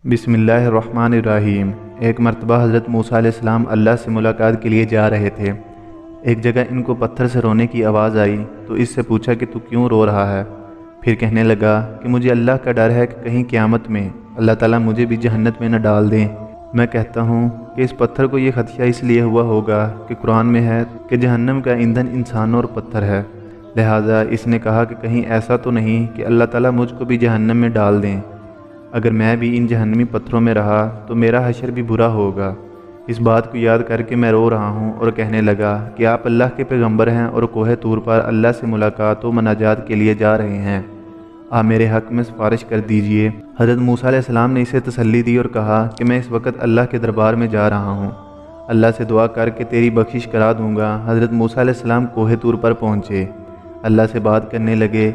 बिस्मिल्लाहिर्रहमानिर्रहीम। एक मर्तबा हज़रत मूसा अलैहिस्सलाम अल्लाह से मुलाकात के लिए जा रहे थे। एक जगह इनको पत्थर से रोने की आवाज़ आई तो इससे पूछा कि तू क्यों रो रहा है। फिर कहने लगा कि मुझे अल्लाह का डर है कि कहीं क़यामत में अल्लाह ताला मुझे भी जहन्नत में न डाल दें। मैं कहता हूँ कि इस पत्थर को ये खदशा इसलिए हुआ होगा कि कुरान में है कि जहन्नम का ईंधन इंसान और पत्थर है, लिहाजा इसने कहा कि कहीं ऐसा तो नहीं कि अल्लाह ताला मुझको भी जहन्नम में डाल दें। अगर मैं भी इन जहन्नमी पत्थरों में रहा तो मेरा हशर भी बुरा होगा। इस बात को याद करके मैं रो रहा हूँ और कहने लगा कि आप अल्लाह के पैगंबर हैं और कोहे तूर पर अल्लाह से मुलाकात व मनाजात के लिए जा रहे हैं। आप मेरे हक़ में सिफारिश कर दीजिए। हज़रत मूसा अलैहिस्सलाम ने इसे तसल्ली दी और कहा कि मैं इस वक्त अल्लाह के दरबार में जा रहा हूँ, अल्लाह से दुआ करके तेरी बख्शिश करा दूँगा। हज़रत मूसा अलैहिस्सलाम कोहे तूर पर पहुँचे, अल्लाह से बात करने लगे।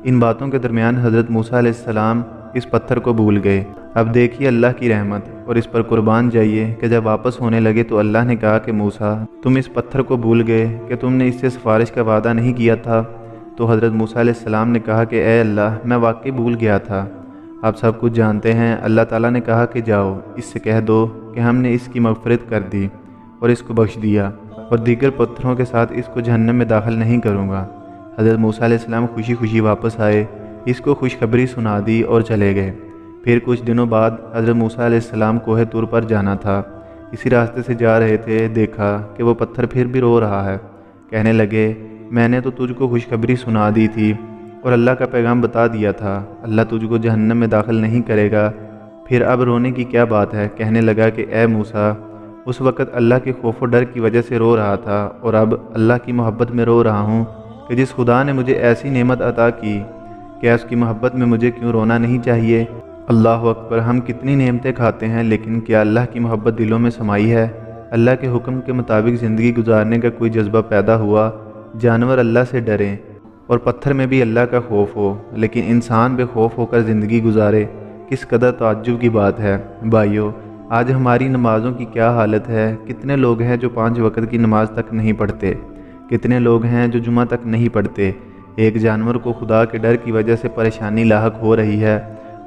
इन बातों के दरमियान हज़रत मूसा अलैहिस्सलाम इस पत्थर को भूल गए। अब देखिए अल्लाह की रहमत और इस पर कुर्बान जाइए कि जब वापस होने लगे तो अल्लाह ने कहा कि मूसा तुम इस पत्थर को भूल गए कि तुमने इससे सिफारिश का वादा नहीं किया था। तो हज़रत मूसा अलैहिस्सलाम ने कहा कि ए अल्लाह, मैं वाकई भूल गया था। आप सब कुछ जानते हैं। अल्लाह ताला ने कहा कि जाओ इससे कह दो कि हमने इसकी मग़फ़िरत कर दी और इसको बख्श दिया और दीगर पत्थरों के साथ इसको जहन्नम में दाखिल नहीं करूँगा। हज़रत मूसा अलैहिस्सलाम खुशी खुशी वापस आए, इसको खुशखबरी सुना दी और चले गए। फिर कुछ दिनों बाद हज़रत मूसा अलैहिस्सलाम कोहे तूर पर जाना था। इसी रास्ते से जा रहे थे, देखा कि वो पत्थर फिर भी रो रहा है। कहने लगे मैंने तो तुझको खुशखबरी सुना दी थी और अल्लाह का पैगाम बता दिया था, अल्लाह तुझको जहन्नम में दाखिल नहीं करेगा, फिर अब रोने की क्या बात है। कहने लगा कि ए मूसा, उस वक़्त अल्लाह के खौफ और डर की वजह से रो रहा था और अब अल्लाह की मोहब्बत में रो रहा हूँ कि जिस खुदा ने मुझे ऐसी नेमत अता की, क्या उसकी मोहब्बत में मुझे क्यों रोना नहीं चाहिए। अल्लाह अकबर। हम कितनी नेमतें खाते हैं लेकिन क्या अल्लाह की मोहब्बत दिलों में समाई है? अल्लाह के हुक्म के मुताबिक ज़िंदगी गुजारने का कोई जज्बा पैदा हुआ। जानवर अल्लाह से डरें और पत्थर में भी अल्लाह का खौफ हो, लेकिन इंसान बेखौफ होकर ज़िंदगी गुजारे, किस कदर ताज्जुब की बात है। भाइयों, आज हमारी नमाज़ों की क्या हालत है। कितने लोग हैं जो 5 वक्त की नमाज़ तक नहीं पढ़ते, कितने लोग हैं जो जुमा तक नहीं पढ़ते। एक जानवर को खुदा के डर की वजह से परेशानी लाहक हो रही है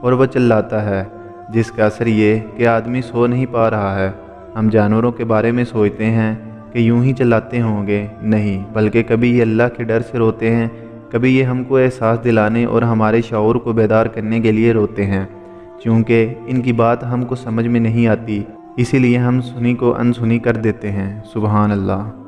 और वह चिल्लाता है, जिसका असर ये कि आदमी सो नहीं पा रहा है। हम जानवरों के बारे में सोचते हैं कि यूं ही चिल्लाते होंगे, नहीं, बल्कि कभी ये अल्लाह के डर से रोते हैं, कभी ये हमको एहसास दिलाने और हमारे शऊर को बेदार करने के लिए रोते हैं। चूँकि इनकी बात हमको समझ में नहीं आती, इसीलिए हम सुनी को अनसुनी कर देते हैं। सुबहान अल्लाह।